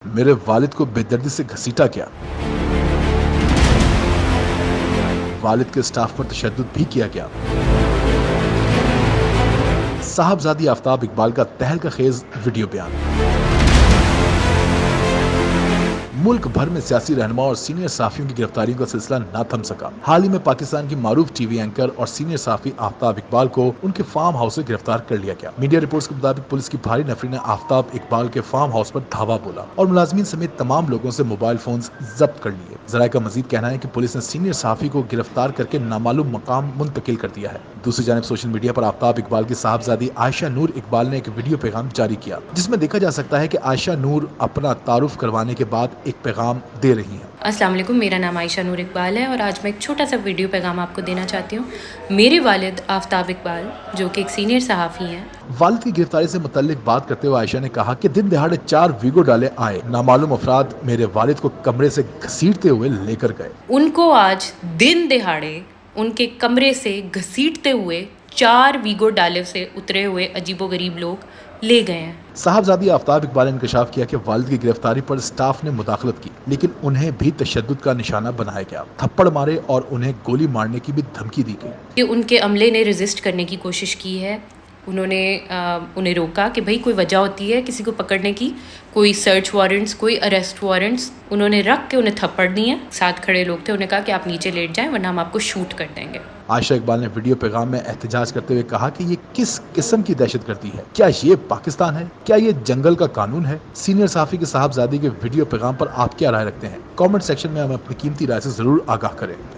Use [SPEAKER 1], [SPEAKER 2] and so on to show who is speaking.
[SPEAKER 1] میرے والد کو بے دردی سے گھسیٹا کیا، والد کے سٹاف پر تشدد بھی کیا گیا۔ صاحبزادی آفتاب اقبال کا تہلکہ خیز ویڈیو بیان۔ ملک بھر میں سیاسی رہنما اور سینئر صحافیوں کی گرفتاریوں کا سلسلہ نہ تھم سکا۔ حال ہی میں پاکستان کی معروف ٹی وی اینکر اور سینئر صحافی آفتاب اقبال کو ان کے فارم ہاؤس سے گرفتار کر لیا گیا۔ میڈیا رپورٹس کے مطابق پولیس کی بھاری نفری نے آفتاب اقبال کے فارم ہاؤس پر دھاوا بولا اور ملازمین سمیت تمام لوگوں سے موبائل فونز ضبط کر لیے۔ ذرائع کا مزید کہنا ہے کہ پولیس نے سینئر صحافی کو گرفتار کر کے نامعلوم مقام منتقل کر دیا ہے۔ دوسری جانب سوشل میڈیا پر آفتاب اقبال کی صاحبزادی عائشہ نور اقبال نے ایک ویڈیو پیغام جاری کیا جس میں دیکھا جا سکتا ہے کہ عائشہ نور اپنا تعارف کروانے کے بعد ایک پیغام دے رہی ہیں۔
[SPEAKER 2] السلام علیکم، میرا نام عائشہ نور اقبال ہے اور آج میں ایک چھوٹا سا ویڈیو پیغام آپ کو دینا چاہتی ہوں۔ میرے والد آفتاب اقبال جو کہ ایک سینئر صحافی ہیں،
[SPEAKER 1] والد کی گرفتاری سے متعلق بات کرتے ہوئے عائشہ نے کہا کہ دن دہاڑے 4 ویگو ڈالے آئے، نامعلوم افراد میرے والد کو کمرے سے گھسیٹتے ہوئے لے کر گئے۔
[SPEAKER 2] ان کو آج دن دہاڑے ان کے کمرے سے گھسیٹتے ہوئے 4 ویگو ڈالے سے اترے ہوئے عجیب و غریب لوگ لے گئے ہیں۔
[SPEAKER 1] صاحبزادی آفتاب اقبال نے انکشاف کیا کہ والد کی گرفتاری پر سٹاف نے مداخلت کی، لیکن انہیں بھی تشدد کا نشانہ بنایا گیا، تھپڑ مارے اور انہیں گولی مارنے کی بھی دھمکی دی گئی۔
[SPEAKER 2] کہ ان کے عملے نے ریزسٹ کرنے کی کوشش کی ہے، انہوں نے انہیں روکا کہ بھئی کوئی وجہ ہوتی ہے کسی کو پکڑنے کی، کوئی سرچ وارنٹس، کوئی اریسٹ وارنٹس، انہوں نے رکھ کے انہیں تھپڑ دی ہیں۔ ساتھ کھڑے لوگ تھے، انہیں کہا کہ آپ نیچے لیٹ جائیں ورنہ ہم آپ کو شوٹ کر دیں گے۔
[SPEAKER 1] عائشہ اقبال نے ویڈیو پیغام میں احتجاج کرتے ہوئے کہا کہ یہ کس قسم کی دہشت گردی ہے؟ کیا یہ پاکستان ہے؟ کیا یہ جنگل کا قانون ہے؟ سینئر صحافی کے صاحبزادی کے ویڈیو پیغام پر آپ کیا رائے رکھتے ہیں؟ کامنٹ سیکشن میں ہمیں اپنی قیمتی رائے سے ضرور آگاہ کریں۔